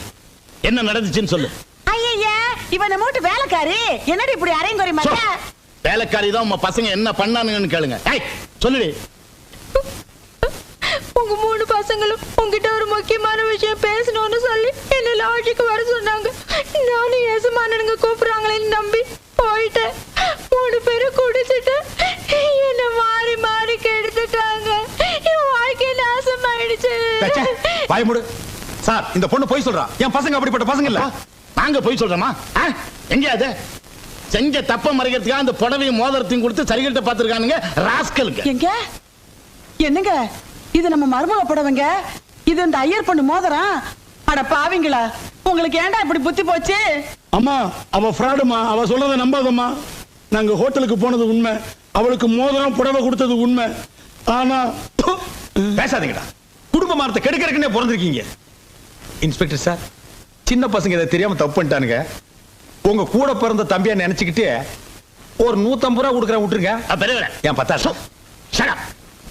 என்ன நடந்துச்சுன்னு சொல்லு. ஐயா, இவன் மூட்டு வேலைக்காரி என்னடி இப்படி அரைங்குறை மாதிரி? வேலைக்காரி தான். உங்க பசங்க என்ன பண்ணானுங்கன்னு கேளுங்க. சொல்லுடி. உங்க 3 பசங்களும் உங்ககிட்ட ஒரு முக்கியமான விஷயம் பேசணும்னு சொல்லி என்ன லாட்ஜுக்கு வர சொன்னாங்க. நானும் எசமானனுங்க கூப்பிடுறாங்களேன்னு நம்பி போயிட்டேன். 3 பேரும் குடிச்சிட்டு என்ன மாறி மாறி கெடுத்துட்டாங்க. என் வாழ்க்கை நாசமாயிடுச்சு. வாய் மூடு. சார், இந்த பொண்ணு போய் சொல்றா. என் பசங்க அப்படிப்பட்ட பசங்க இல்ல. நாங்க போய் சொல்றோமா? எங்க அது செஞ்ச தப்ப மறைக்கிறதுக்காக அந்த புடவையும் மோதிரத்தையும் கொடுத்து சரிகிட்ட பாத்துருக்கானுங்க ராஸ்கலுக்கு. எங்க என்னங்க இது நம்ம மருமக புடவைங்க. இது இந்த ஐயர் பொண்ணு மோதிரம். அட பாவிங்களா, உங்களுக்கு ஏன்டா இப்படி புத்தி போச்சு? அம்மா, அவ ஃப்ராடுமா. அவ சொல்றதை நம்பாதம்மா. நாங்க ஹோட்டலுக்கு போனது உண்மை, அவளுக்கு மோதிரம் புடவை கொடுத்தது உண்மை. ஆனா பேசாதீங்கடா. குடும்ப மானத்தை கெடுக்கிறதுக்குன்னே பிறந்திருக்கீங்க. இன்ஸ்பெக்டர் சார், சின்ன பசங்க இதை தெரியாம தப்பு பண்ணிட்டானுங்க. உங்க கூட பிறந்த தம்பியா நினைச்சுக்கிட்டு ஒரு 150 ரூபா கொடுக்குற விட்டுருங்க. என் 10,000.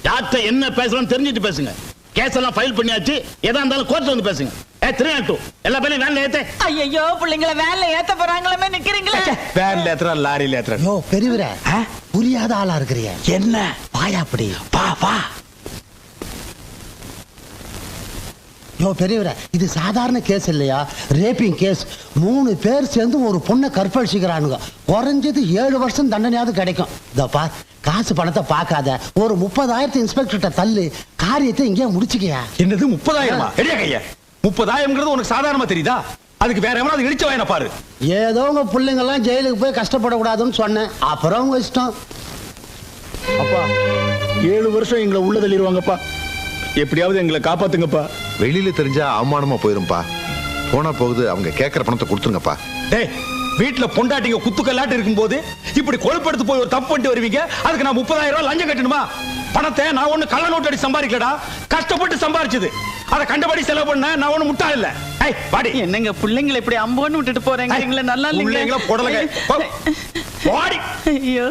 யார்கிட்ட என்ன பேசலாம் தெரிஞ்சுட்டு பேசுங்க. கேஸ் எல்லாம் ஃபைல் பண்ணியாச்சு. எதா இருந்தாலும் கோர்ட்ல வந்து பேசுங்க. 302 எல்லா பேரையும் வேன்ல ஏத்து. ஐயோ, பிள்ளைங்களை வேன்ல ஏத்த போறாங்களே, நிக்கிறீங்களே. வேன்ல ஏத்துறா, லாரியில ஏத்துறா. யோ பெரியவரே, புரியாத ஆளா இருக்கிறிய. என்ன வாயா அப்படி வா வா. யோ பெரியவரே, இது சாதாரண கேஸ் இல்லையா, ரேப்பிங் கேஸ். 3 பேர் சேர்ந்து ஒரு பொண்ணை கற்பழிச்சுக்கிறானுங்க. குறைஞ்சது 7 வருஷம் தண்டனையாவது கிடைக்கும். இதப்பா, காசு பணத்தை பார்க்காத, ஒரு 30,000 இன்ஸ்பெக்டர்கிட்ட தள்ளு, காரியத்தை இங்கே முடிச்சுக்கியா. என்னது 30,000? எடியா கையா. 30,000 உனக்கு சாதாரணமா தெரியுதா? அதுக்கு வேற எவனாவது இடிச்ச வாயன பாரு. ஏதோ உங்க பிள்ளைங்க எல்லாம் ஜெயிலுக்கு போய் கஷ்டப்படக்கூடாதுன்னு சொன்னேன். அப்புறம் உங்க இஷ்டம். அப்பா, 7 வருஷம் எங்களை உள்ள தள்ளிடுவாங்கப்பா. எப்படியாவது எங்களை காப்பாத்துங்கப்பா. வெளியில தெரிஞ்சா அவமானமா போயிரும்பா. போனா போகுது, அவங்க கேட்கிற பணத்தை கொடுத்துருங்கப்பா. டேய், வீட்டுல பொண்டாட்டிங்க குத்துக்கல்லாட்டு இருக்கும்போது இப்படி கொழுப்படுத்து போய் ஒரு தப்பு பண்ணிட்டு வருவீங்க. அதுக்கு நான் 30,000 ரூபாய் லஞ்சம் கட்டணுமா? பணத்தை நான் ஒண்ணு கள்ள நோட்டு அடி சம்பாதிக்கலடா, கஷ்டப்பட்டு சம்பாதிச்சது. அதை கண்டபடி செலவு பண்ண நான் ஒண்ணு முட்டா இல்ல. ஏய் வாடி. என்னங்க பிள்ளைங்களை இப்படி அம்போன்னு விட்டுட்டு போறீங்க? எங்களை நல்லா இல்லைங்க. போடலங்க. வாடி. ஐயோ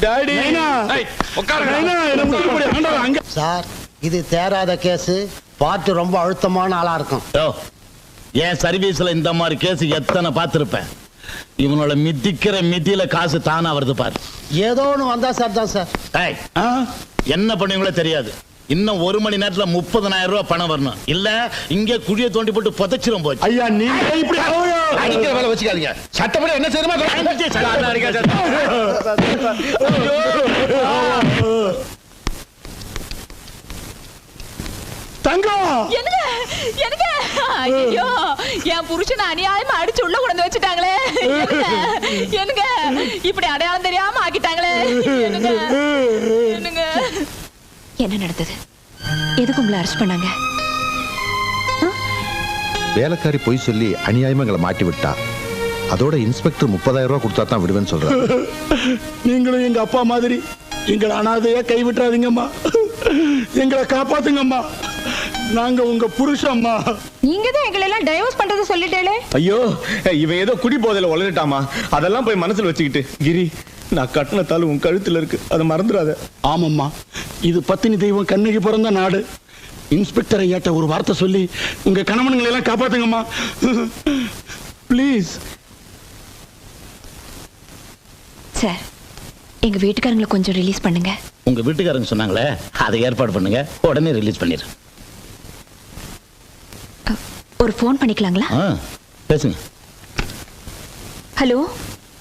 டாடி. சார், இது தேராத கேஸ். பார்த்து ரொம்ப அழுத்தமான ஆளா இருக்கும். என் சர்வீஸ்ல இந்த மாதிரி கேஸ் எத்தனை பார்த்திருப்பேன். இவனோட மிதிக்கிற மிதியில காசு தானா வருது பாரு. ஏதோ ஒண்ணு வந்தா சார் தான் சார். என்ன பண்ணுவீங்களோ தெரியாது. இன்னும் 1 மணி நேரத்துல 30,000 ரூபாய் பணம் வரணும். இல்ல இங்கே குழிய தோண்டி போட்டு புதைச்சிரும் போச்சு. ஐயா, நீங்க இப்படி அடிக்கிற வேலை வச்சுக்காதீங்க. சட்டப்படி என்ன செய்யணுமோ தங்கம். எனக்கு ஐயோ, என் புருஷனை அநியாயமா அடிச்சு உள்ள கொண்டு வச்சுட்டாங்களே. எனக்கு இப்படி அடையாளம் தெரியாம ஆக்கிட்டாங்களே. என்ன நடந்தது? எதுக்கு உங்களை அரெஸ்ட் பண்ணாங்க? வேலைக்காரி பொய் சொல்லி அநியாயமா எங்களை மாட்டி விட்டா. அதோட இன்ஸ்பெக்டர் 30,000 ரூபாய் கொடுத்தா தான் விடுவேன்னு சொல்றாரு. நீங்களும் எங்க அப்பா மாதிரி எங்களை அனாதையா கைவிட்டுறாதீங்கம்மா. எங்களை காப்பாத்துங்கம்மா. நாங்க உங்க புருஷம்மா. நீங்க தான் எங்களை எல்லாம் டைவர்ஸ் பண்றது சொல்லிட்டேளே. ஐயோ, இவன் ஏதோ குடி போதையில உளறிட்டாமா. அதெல்லாம் போய் மனசுல வச்சுக்கிட்டு. கிரி, நான் கட்டின தாள் உன் கழுத்துல இருக்கு, அதை மறந்துடாத. ஆமாம்மா, இது பத்தினி தெய்வம் கண்ணகி பிறந்த நாடு. இன்ஸ்பெக்டரை ஏட்ட ஒரு வார்த்தை சொல்லி உங்க கணவன்களை எல்லாம் காப்பாத்துங்கம்மா. பிளீஸ். சார், எங்க வீட்டுக்காரங்களை கொஞ்சம் ரிலீஸ் பண்ணுங்க. உங்க வீட்டுக்காரங்க சொன்னாங்களே, அதை ஏற்பாடு பண்ணுங்க. உடனே ரிலீஸ் பண்ணிரு. ஒரு ஃபோன் பண்ணிக்கலாங்களா? பேசுங்க. Hello,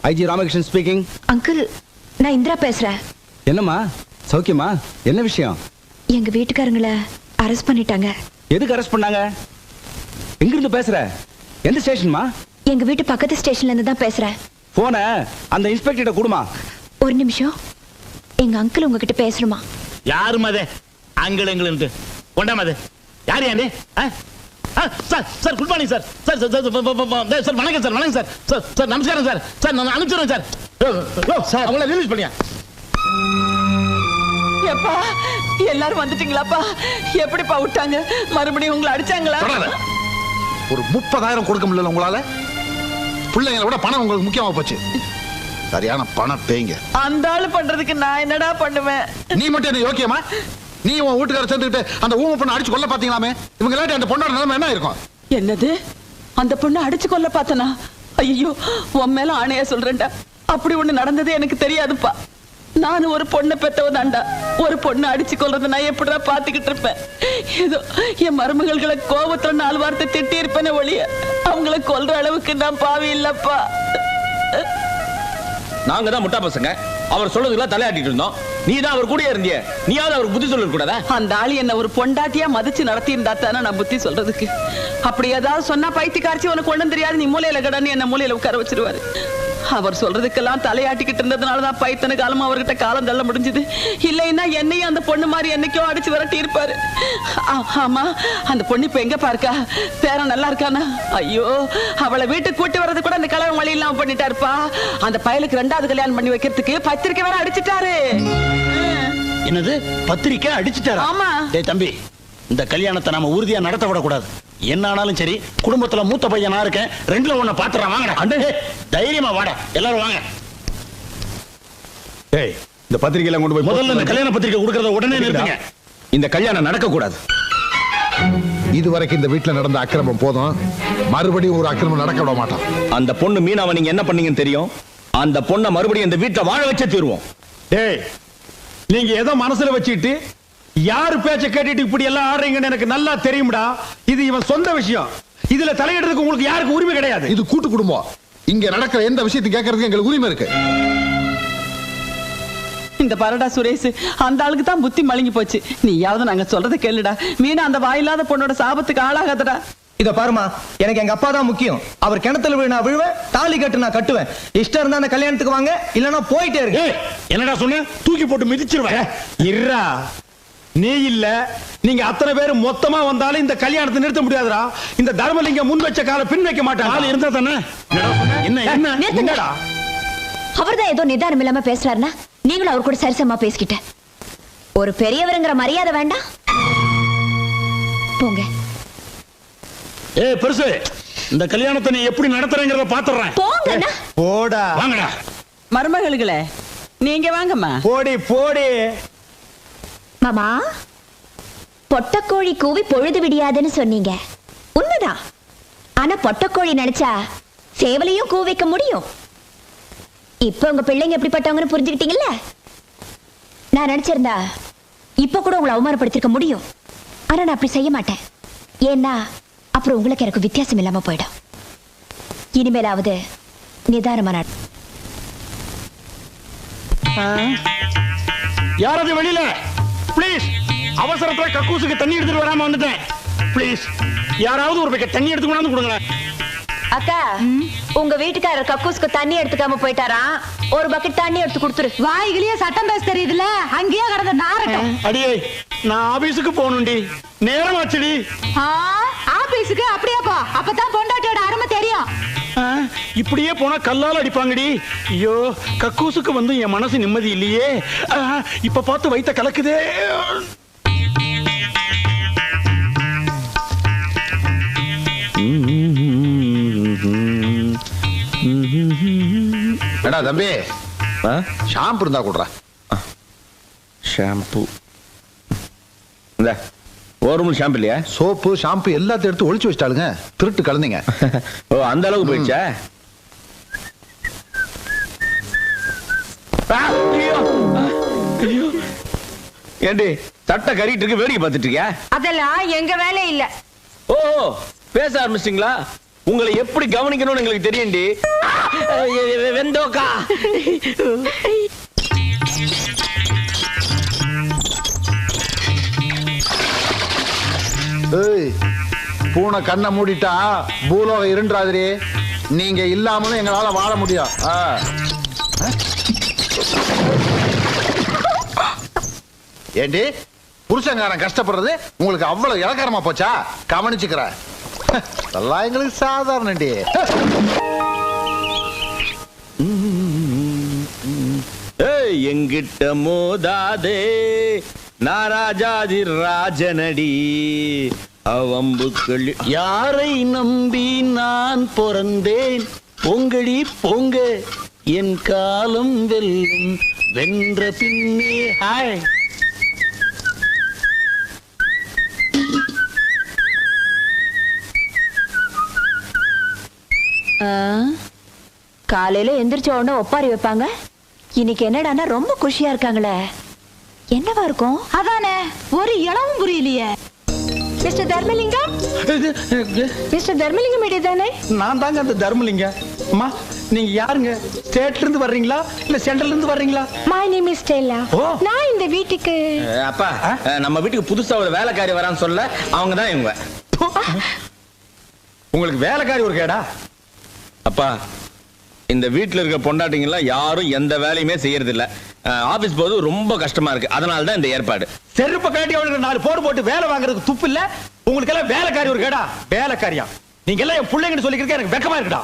IG Ramakrishnan speaking. Uncle, நான் இந்திரா பேசுறேன். என்னம்மா, சௌக்கியமா? என்ன விஷயம்? எங்க வீட்டுக்காரங்களை அரெஸ்ட் பண்ணிட்டாங்க. எதுக்கு அரெஸ்ட் பண்ணாங்க? எங்க இருந்து பேசுற? எந்த ஸ்டேஷன்மா? எங்க வீட்டு பக்கத்து ஸ்டேஷன்ல இருந்து தான் பேசுறேன். போன அந்த இன்ஸ்பெக்டர் கொடுமா. ஒரு நிமிஷம், எங்க அங்கிள் உங்ககிட்ட பேசணுமா? யாரு மதே? அங்கிள் எங்களுக்கு கொண்டாமதே. யாரு யாரு? Sir sir, good morning sir. Sir sir sir வணக்கம் சார். வணக்கம் சார். சார் சார் நமஸ்காரம் சார். சார் நான் அனுப்பிச்சுறேன் சார். சார் அவங்கள ரிலீஸ் பண்ணியா? எப்பா, எல்லாரும் வந்துட்டீங்களாப்பா? எப்படிப்பா விட்டாங்க? மறுபடியும் உங்களை அடிச்சாங்களா? ஒரு 30,000 கொடுக்க முடியல உங்களால? பிள்ளைங்களை விட பணம் உங்களுக்கு முக்கியமா போச்சு. சரியான பணம் பேய்ங்க. அந்த ஆளு பண்றதுக்கு நான் என்னடா பண்ணுவேன்? நீ மட்டும் என்ன யோக்கியமா? நீ உன் வீட்டுக்கார சேர்ந்துக்கிட்டு அந்த ஊமை பொண்ணை அடிச்சு கொல்ல பாத்தீங்களாமே. இவங்க இல்லாட்டி அந்த பொண்ணோட நிலைமை என்ன இருக்கும்? என்னது? அந்த பொண்ணை அடிச்சு கொல்ல பார்த்தனா? ஐயோ, உன் மேல ஆணையா சொல்றேன்டா. அப்படி ஒண்ணு நடந்ததே எனக்கு தெரியாதுப்பா. நானும் ஒரு பொண்ணை பெத்தவதாண்டா. ஒரு பொண்ணை அடிச்சு கொள்றத நான் எப்படிடா பாத்துக்கிட்டு இருப்பேன்? ஏதோ என் மருமகள்களை கோபத்துல 4 வார்த்தை திட்டி இருப்பேனே ஒழிய அவங்களை கொல்ற அளவுக்கு நான் பாவி இல்லப்பா. நாங்க தான் முட்டா பசங்க. அவர் சொல்றதுக்கெல்லாம் தலையாட்டிட்டு இருந்தோம். நீ தான் அவர் கூட இருந்திய. நீயாவது அவருக்கு புத்தி சொல்ல கூடாதா? அந்த ஆளு என்ன ஒரு பொண்டாட்டியா மதிச்சு நடத்தி இருந்தா தானே நான் புத்தி சொல்றதுக்கு. அப்படி ஏதாவது சொன்னா பைத்தியக்காரச்சி உனக்கு ஒண்ணும் தெரியாது, நீ மூலையில கடன்னு என்ன மூலையில உட்கார வச்சிருவாரு. அவர் சொல்றதுக்கெல்லாம் தலையாட்டிக்கிட்டு இருந்ததுனாலதான் பைத்தன காலமா அவர்கிட்ட காலம் தள்ள முடிஞ்சது. இல்லைன்னா என்னையும் அந்த பொண்ணு மாதிரி என்னைக்கோ அடிச்சு விரட்டி இருப்பாரு. ஆமா, அந்த பொண்ணு இப்ப எங்க பாருக்கா? பேரன் நல்லா இருக்கானா? ஐயோ, அவளை வீட்டுக்கு கூட்டி வர்றது கூட அந்த கலவன் வழி இல்லாம பண்ணிட்டாருப்பா. அந்த பயலுக்கு 2வது கல்யாணம் பண்ணி வைக்கிறதுக்கு பத்திரிக்கை வேற அடிச்சுட்டாரு. என்னது, பத்திரிக்கை அடிச்சுட்டாரா? ஆமா. டேய் தம்பி, இந்த கல்யாணத்தை நாம உறுதியா நடத்த விடக்கூடாது. என்ன ஆனாலும் சரி, குடும்பத்துல மூத்த பையன் நான் இருக்கேன். 2ல 1 பாத்துறேன். வாங்கடா அண்டே, தைரியமா வாடா, எல்லாரும் வாங்க. ஏய், இந்த பத்திரிக்கையில கொண்டு போய் முதல்ல இந்த கல்யாண பத்திரிக்கை கொடுக்கறத உடனே நிறுத்துங்க. இந்த கல்யாணம் நடக்க கூடாது. இதுவரைக்கும் இந்த வீட்டுல நடந்த அக்கிரமம் போதும். மறுபடியும் ஒரு அக்கிரமம் நடக்க விட மாட்டான். அந்த பொண்ணு மீனாவை நீங்க என்ன பண்ணீங்கன்னு தெரியும். அந்த பொண்ணை மறுபடியும் இந்த வீட்டுல வாழ வச்சே தீருவோம். டேய், நீங்க ஏதோ மனசுல வச்சுக்கிட்டு யாரு பேச்ச கேட்டுட்டு இப்படி எல்லாம் ஆடுறீங்கன்னு எனக்கு நல்லா தெரியும்டா. இது இவன் சொந்த விஷயம். இதுல தலையிடுறதுக்கு உங்களுக்கு யாருக்கு உரிமை கிடையாது. இது கூட்டு குடும்பம். இங்க நடக்கிற எந்த விஷயத்தை கேட்கறதுக்கு எங்களுக்கு உரிமை இருக்கு. இந்த பரடா சுரேஷ், அந்த ஆளுக்கு தான் புத்தி மழுங்கி போச்சு. நீயாவது நாங்க சொல்றதை கேளுடா. மீனா அந்த வாயில்லாத பொண்ணோட சாபத்துக்கு ஆளாகாதடா. இத பாருமா, எனக்கு எங்க அப்பா தான் முக்கியம். அவர் கிணத்துல நான் விழுவேன், தாலி கட்டு நான் கட்டுவேன். இஷ்டம் இருந்தா அந்த கல்யாணத்துக்கு வாங்க, இல்லன்னா போயிட்டே இருக்கு. என்னடா சொன்ன? தூக்கி போட்டு மிதிச்சிருவேன். இருடா, நீ இல்ல, நீங்க அத்தனை பேர் மொத்தமா வந்தாலும் இந்த கல்யாணத்தை நிறுத்த முடியாதுடா. இந்த தர்மலிங்கம் முன் வச்ச கால பின் வைக்க மாட்டான். ஆள் இருந்தா தானே. என்னடா அவர்தான் ஏதோ நிதானம் இல்லாம பேசுறாருன்னா நீங்களும் அவர் கூட சரிசமா பேசிக்கிட்ட. ஒரு பெரியவருங்கிற மரியாதை வேண்டாம்? போங்க. ஏய் பெருசு, இந்த கல்யாணத்தை நீ எப்படி நடத்துறேங்கறத பாத்துறேன். போங்கண்ணா. போடா. வாங்கடா. மருமகளுகளே, நீங்க வாங்கம்மா. போடி போடி. மாமா, பொட்டக்கோழி கூவி பொழுது விடியாதுன்னு சொன்னீங்க. உண்மைதான். ஆனா பொட்டக்கோழி நினைச்சா சேவலையும் கூவிக்க முடியும். இப்ப உங்க பிள்ளைங்க எப்படிப்பட்டவங்கன்னு புரிஞ்சுக்கிட்டீங்கல்ல? நான் நினைச்சிருந்தா இப்ப கூட உங்களை அவமானப்படுத்திருக்க முடியும். ஆனா நான் அப்படி செய்ய மாட்டேன். ஏன்னா அப்புறம் உங்களுக்கு எனக்கு வித்தியாசம் இல்லாம போயிடும். இனிமேலாவது நிதானமா நட. யாராவது வெளியில ப்ளீஸ். அவசரத்துல கக்கூசுக்கு தண்ணி எடுத்துட்டு வராம வந்துட்டேன். ப்ளீஸ், யாராவது ஒரு பக்கெட் தண்ணி எடுத்து கொண்டாந்து கொடுங்க. அக்கா, உங்க வீட்டுக்காரர் கக்கூஸ்க்கு தண்ணி எடுத்துக்காம போயிட்டாரா? ஒரு பக்கெட் தண்ணி எடுத்து கொடுத்துரு. வாய்கிலேயே சட்டம் பேச தெரியுதுல, அங்கேயே கடந்த நாரட்டம். அடியே, நான் ஆபீஸுக்கு போகணும்டி, நேரம் ஆச்சுடி. ஆபீஸுக்கு அப்படியேப்பா, அப்பதான் பொண்டாட்டியோட அருமை தெரியும். இப்படியே போனா கல்லால் அடிப்பாங்கடி. ஐயோ, கக்கூசுக்கு வந்து என் மனசு நிம்மதி இல்லையே. இப்ப பார்த்து வைத்த கலக்குதே. ஏடா தம்பி, ஷாம்பு இருந்தா கூடுறா. ஷாம்பு இந்த ஒரு ஷாம்பு இல்லையா? சோப்பு ஷாம்பு எல்லாத்தையும் எடுத்து ஒளிச்சு வச்சிட்டாளுங்க. திருட்டு கலந்தீங்க. ஓ, அந்த அளவுக்கு போயிடுச்சா? ஏண்டி தட்டை கறிட்டு இருக்கு, வேடிக்கை பார்த்துட்டு இருக்கியா? அதெல்லாம் எங்க வேலை இல்ல. ஓ, பேச ஆரம்பிச்சிட்டீங்களா? உங்களை எப்படி கவனிக்கணும்னு எங்களுக்கு தெரியும்டி. வெந்தோக்கா. பூனை கண்ணை மூடிட்டா பூலோகம் இருண்டாதிரி. நீங்க இல்லாமலும் எங்களால வாழ முடியும். ஏண்டி, புருஷங்காரன் கஷ்டப்படுறது உங்களுக்கு அவ்வளவு இலக்காரமா போச்சா? கவனிச்சுக்கிற அதெல்லாம் எங்களுக்கு சாதாரண. எங்கிட்ட மோதாதே, நாராஜாதி ராஜனடி அவம்புக்கள். யாரை நம்பி நான் பிறந்தேன்? பொங்கடி பொங்க, என் காலம் வெல்லும், வென்ற பின்னே. ஹாய். காலையில எந்திரிச்ச உடனே ஒப்பாரி வைப்பாங்க, இன்னைக்கு என்னடான்னா ரொம்ப குஷியா இருக்காங்களே, என்னவா இருக்கும்? அதானே ஒரு இளவும் புரியலையே. மிஸ்டர் தர்மலிங்கம், மிஸ்டர் தர்மலிங்கம் தானே? நான் தாங்க அந்த தர்மலிங்க. அம்மா நீங்க யாருங்க? ஸ்டேட்ல இருந்து வர்றீங்களா இல்ல சென்ட்ரல்ல இருந்து வர்றீங்களா? My name is Stella. நான் இந்த வீட்டுக்கு அப்பா நம்ம வீட்டுக்கு புதுசா ஒரு வேலைக்காரி வரான்னு சொல்ல அவங்க தான் இவங்க. உங்களுக்கு வேலைக்காரி ஒரு கேடா? அப்பா இந்த வீட்டுல இருக்க பொண்டாட்டிங்க யாரும் எந்த வேலையுமே செய்யறது இல்ல. ஆபீஸ் போது ரொம்ப கஷ்டமா இருக்கு. அதனால தான் இந்த ஏற்பாடு. செருப்ப காட்டி அவங்களுக்கு 4 போடு போட்டு வேலை வாங்குறதுக்கு துப்பு இல்ல. உங்களுக்கு எல்லாம் வேலைக்காரி ஒரு கேடா? வேலைக்காரியா? நீங்க எல்லாம் என் பிள்ளைங்கன்னு சொல்லிக்கிறதுக்கு எனக்கு வெக்கமா இருக்குடா.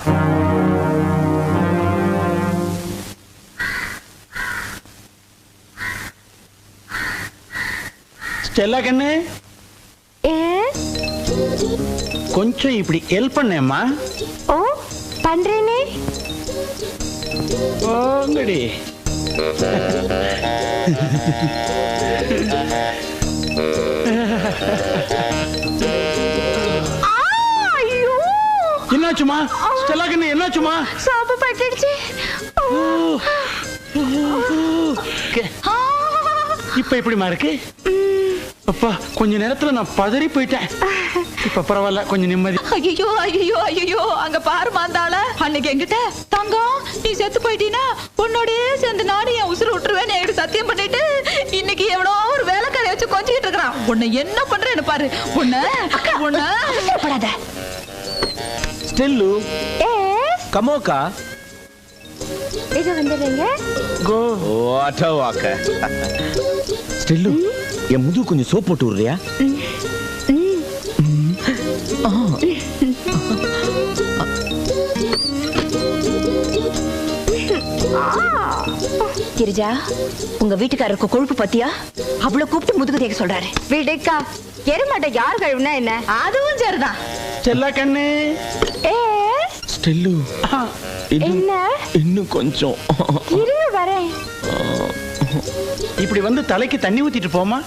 ஸ்டெல்லா கண்ணு, கொஞ்சம் இப்படி ஹெல்ப் பண்ணேம்மா. ஓ பண்றேனே. ஓங்கடி. என்னாச்சுமா ஸ்டெல்லா கண்ணு, என்னாச்சுமா? சாப்பு பட்டுடுச்சு. இப்ப எப்படிமா இருக்கு? அப்பா கொஞ்ச நேரத்துல நான் பதறி போயிட்டேன். இப்ப பரவாயில்ல, கொஞ்சம் நிம்மதி. ஐயோ ஐயோ ஐயோ, அங்க பாரு மாந்தாள. அன்னைக்கு என்கிட்ட தங்கம் நீ செத்து போயிட்டீனா உன்னோடயே சேர்ந்து நானும் என் உசுறு விட்டுருவேன் என்கிட்ட சத்தியம் பண்ணிட்டு இன்னைக்கு எவ்வளோ ஒரு வேலைக்காரை வச்சு கொஞ்சிட்டு இருக்கிறான். உன்னை என்ன பண்றேன்னு பாரு. உன்ன ஸ்டெல்லு கமோக்கா இது வந்துடுங்க. கோ வாட்ட வாக்க. ஸ்டெல்லு என் முதுகு கொஞ்சம் சோப் போட்டு விடுறியா? கிரிஜா, உங்க வீட்டுக்காரருக்கு கொழுப்பு பத்தியா? அவ்வளவு கூப்பிட்டு முதுகு தேக்க சொல்றாரு. விடுக்கா, எருமாட்ட யார் கழுவுனா என்ன? அதுவும் சரிதான். ஸ்டெல்லா கண்ணு. ஸ்டெல்லு என்ன? இன்னும் கொஞ்சம் இருங்க வரேன். இப்படி வந்து தலைக்கு தண்ணி ஊத்திட்டு போமா.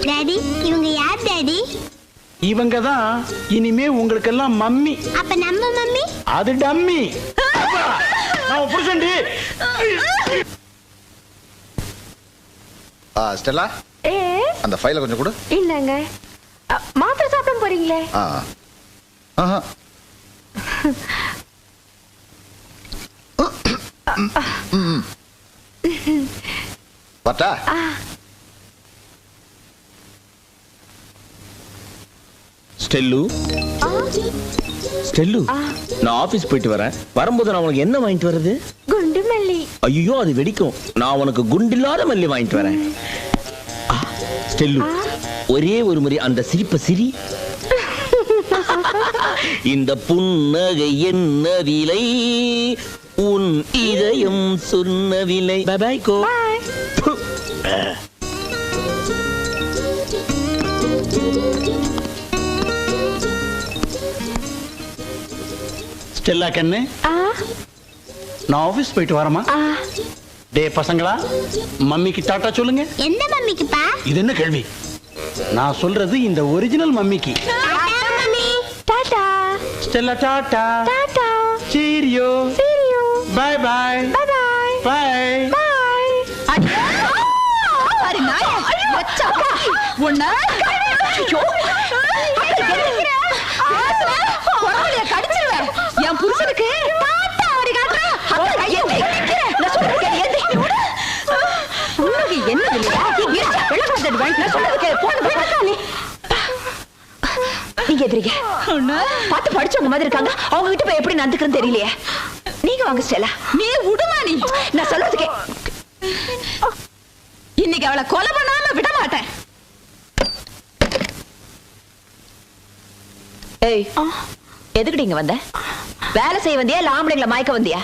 டாடி, இவங்க யார் டாடி? இவங்க தான் இனிமே உங்களுக்கு எல்லாம் மம்மி. அப்ப நம்ம மம்மி? அது டம்மி. நான் புருஷன்டி. ஸ்டெல்லா அந்த ஃபைலை கொஞ்சம் கொடு. இல்லங்க, மாத்திரை சாப்பிட போறீங்களே? பட்டா ஸ்டெல்லு ஸ்டெல்லு, நான் ஆபீஸ் போயிட்டு வரேன். வரும்போது நான் உனக்கு என்ன வாங்கிட்டு வர்றது? குண்டு மல்லி. ஐயோ அது வெடிக்கும். நான் உனக்கு குண்டில்லாத மல்லி வாங்கிட்டு வரேன். ஸ்டெல்லு, ஒரே ஒரு முறை அந்த சிரிப்பை சிரி. இந்த புன்னகை என்ன விலை, உன் இதயம் சொன்ன விலை. By by go. ஸ்டெல்லா கண்ணு, நான் ஆபீஸ் போயிட்டு வரமா. டே பசங்களா, மம்மிக்கு டாட்டா சொல்லுங்க. எந்த மம்மிக்குப்பா? இது என்ன கேள்வி? நான் சொல்றது இந்த ஒரிஜினல் மம்மிக்கு. Tata Stella, tata tata. Cheerio cheerio. Bye bye bye bye bye bye. அடி நாயே, மச்சாப்பா உன்ன கடிச்சிருவேன். என் புருஷனுக்கு நீங்க எதிரிங்க பார்த்து படிச்சவங்க மாதிரி இருக்காங்க. அவங்க கிட்ட போய் எப்படி நடந்துக்கிறேன்னு தெரியலையே. நீங்க வாங்க ஸ்டெல்லா. நீ விடுமா? நீ நான் சொல்றதுக்கே இன்னைக்கு அவளை கொலை பண்ணாம விட மாட்டேன். ஏய், எதுக்கு நீங்க வந்த? வேலை செய்ய வந்தியா இல்ல ஆம்பளைங்களை மயக்க வந்தியா?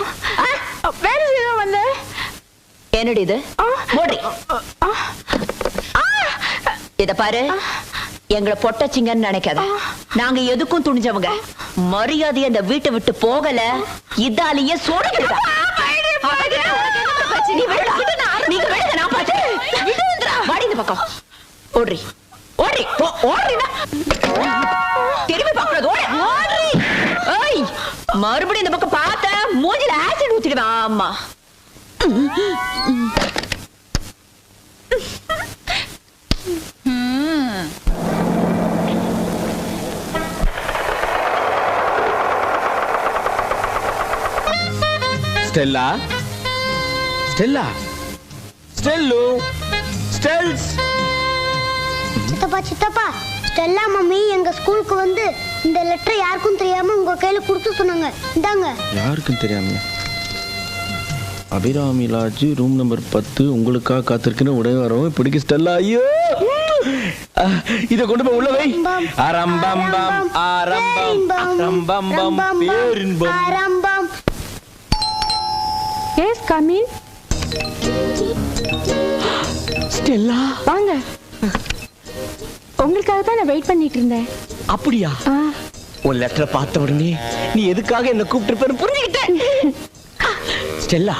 வேலை செய்ய வந்த. என்னடி இது? போடி. இத பாரு, எங்களை பொட்டச்சிங்கன்னு நினைக்காத. நாங்க எதுக்கும் துணிஞ்சவங்க. மரியாதையை அந்த வீட்டை விட்டு போகல, இதாலேயே சோடிக்கிடுதா. நீங்க விடுங்க, நான் பாத்து வாடி இந்த பக்கம். ஓடுறி ஓடுறி ஓடுறீனா திரும்பி பாக்குறது. ஓடுறி. மறுபடியும் இந்த பக்கம் பார்த்த மூஞ்சில ஆசிட் ஊத்திடுவேன். ஆமா. ஸ்டெல்லா ஸ்டெல்லா ஸ்டெல்லு ஸ்டெல்ஸ். சித்தப்பா சித்தப்பா, ஸ்டெல்லா மம்மி எங்க ஸ்கூலுக்கு வந்து இந்த லெட்டர் யாருக்கும் தெரியாம உங்க கையில கொடுத்து சொன்னாங்க. இந்தாங்க. யாருக்கும் தெரியாம? அபிராமி லாட்ஜ் ரூம் நம்பர் 10 உங்களுக்காக காத்திருக்குன்னு உடனே வரவும் பிடிக்க ஸ்டெல்லா. ஐயோ இத கொண்டு போய் உள்ள வை. அரம்பம்பம் அரம்பம் அரம்பம்பம் பேரின்பம் அரம்பம். Yes come in. ஸ்டெல்லா வாங்க. உங்களுக்காக தான் நான் வெயிட் பண்ணிட்டு இருந்தேன். அப்படியா? உன் லெட்டரை பார்த்த உடனே நீ எதுக்காக என்ன கூப்பிட்டு புரிஞ்சுக்கிட்டேன். ஸ்டெல்லா,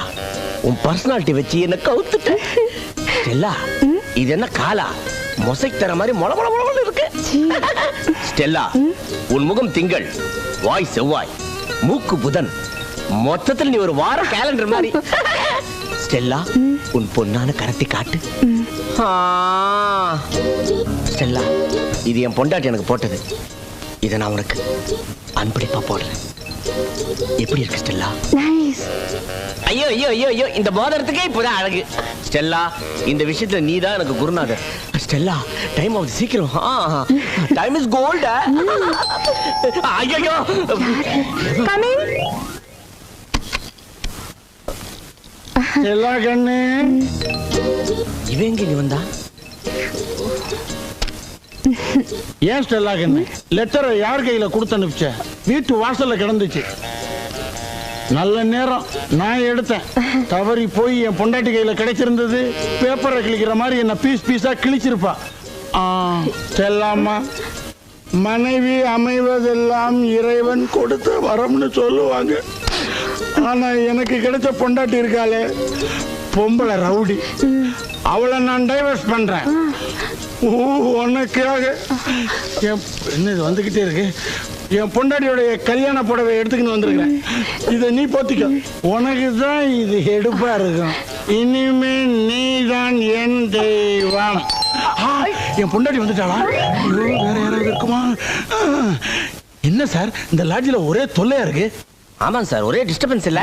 உன் பர்சனாலிட்டி வச்சு என்ன கவுத்துட்ட. ஸ்டெல்லா, இது என்ன காலா மொசைக் தர மாதிரி மொள மொள மொள இருக்கு. ஸ்டெல்லா, உன் முகம் திங்கள், வாய் செவ்வாய், மூக்கு புதன், மொத்தத்தில் நீ ஒரு வார கேலண்டர் மாதிரி. ஸ்டெல்லா, உன் பொன்னான கரத்தை காட்டு. ஸ்டெல்லா, இது என் பொண்டாட்டி எனக்கு போட்டது. இதை நான் உனக்கு அன்பளிப்பா போடுறேன். எப்படி இருக்கு ஸ்டெல்லா? நைஸ். ஐயோ ஐயோ ஐயோ ஐயோ, இந்த மோதிரத்துக்கே இப்போதான் அழகு. ஸ்டெல்லா, இந்த விஷயத்துல நீ தான் எனக்கு குருநாதர். ஸ்டெல்லா, டைம் ஆகுது, சீக்கிரம். Time is gold. ஐயோ கம் இன். எல்லா கண்ணு இவன் எங்க வந்தா? ஏன் ஸ்டெல்லா கண்ணு லெட்டரை யார் கையில கொடுத்து அனுப்பிச்ச? வீட்டு வாசல்ல கிடந்துச்சு. நல்ல நேரம் நான் எடுத்தேன். தவறி போய் என் பொண்டாட்டி கையில கிடைச்சிருந்தது. பேப்பரை கிழிக்கிற மாதிரி என்ன பீஸ் பீஸா கிழிச்சிருப்பா. ஸ்டெல்லாம்மா, மனைவி அமைவதெல்லாம் இறைவன் கொடுத்த வரம்னு சொல்லுவாங்க. ஆனா எனக்கு கிடைச்ச பொண்டாட்டி இருக்காளே, பொம்பளை ரவுடி. அவளை நான் டைவர்ஸ் பண்றேன். உனக்காக என்ன இது வந்துகிட்டே இருக்கு. என் பொண்டாட்டியோடைய கல்யாண புடவை எடுத்துக்கின்னு வந்திருக்கிறேன். இதை நீ போத்திக்க. உனக்கு தான் இது எடுப்பா இருக்கும். இனிமே நீ தான் என் தெய்வம். என் பொண்டாட்டி வந்துட்டாளா? வேற யாராவது இருக்குமா? என்ன சார், இந்த லாட்ஜில ஒரே தொல்லையா இருக்கு. ஆமாம் சார், ஒரே டிஸ்டர்பன்ஸ் இல்ல.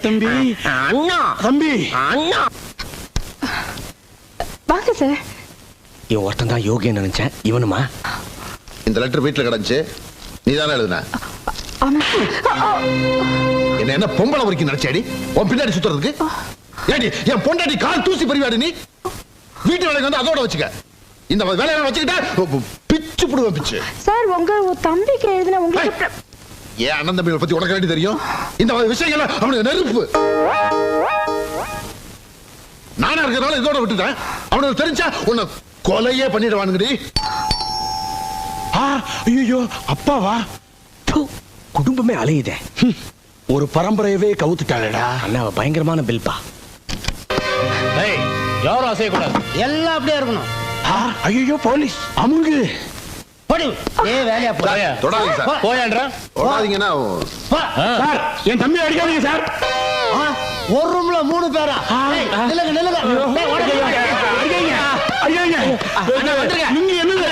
தம்பி, அண்ணா, தம்பி, அண்ணா வாங்க சார். இவன் ஒருத்தன் தான் யோகின்னு நினைச்சேன். இவனுமா? இந்த லெட்டர் வீட்டுல கிடந்துச்சு, நீ தானே எழுதுன? என்ன பொம்பளை வரைக்கும் நினைச்சாடி உன் பின்னாடி சுத்துறதுக்கு? ஏடி என் பொண்டாட்டி கால் தூசி பறிவாடி. நீ வீட்டு வேலைக்கு வந்து அதோட வச்சுக்க. இந்த வேலையை வச்சுக்கிட்டா பிச்சு புடுவேன் பிச்சு. சார், உங்க தம்பிக்கு எழுதின உங்களுக்கு ஏன் அண்ணன் தம்பிகளை பத்தி உனக்கு வேண்டி தெரியும்? இந்த விஷயங்கள் அவனுக்கு நெருப்பு. நானா இருக்கிறனால இதோட விட்டுட்டேன். அவனுக்கு தெரிஞ்சா உன்னை கொலையே பண்ணிடுவானுங்கடி. ஐயோ, அப்பாவா? குடும்பமே அலையுதே. ஒரு பரம்பரையவே கவுத்துட்டாளடா. அண்ணாவை பயங்கரமான பில்பா. யாரும் அசையக்கூடாது, எல்லாம் அப்படியே இருக்கணும். ஐயோ, போலீஸ் அமுங்கு. வேலையா தொடாதீங்க சார். போயான்றா தொடாதீங்கன்னா சார், என் தம்பி அடிக்காதீங்க சார். ஒரு ரூம்ல 3 பேரா? நில்லுங்க நில்லுங்க. நீங்க என்னங்க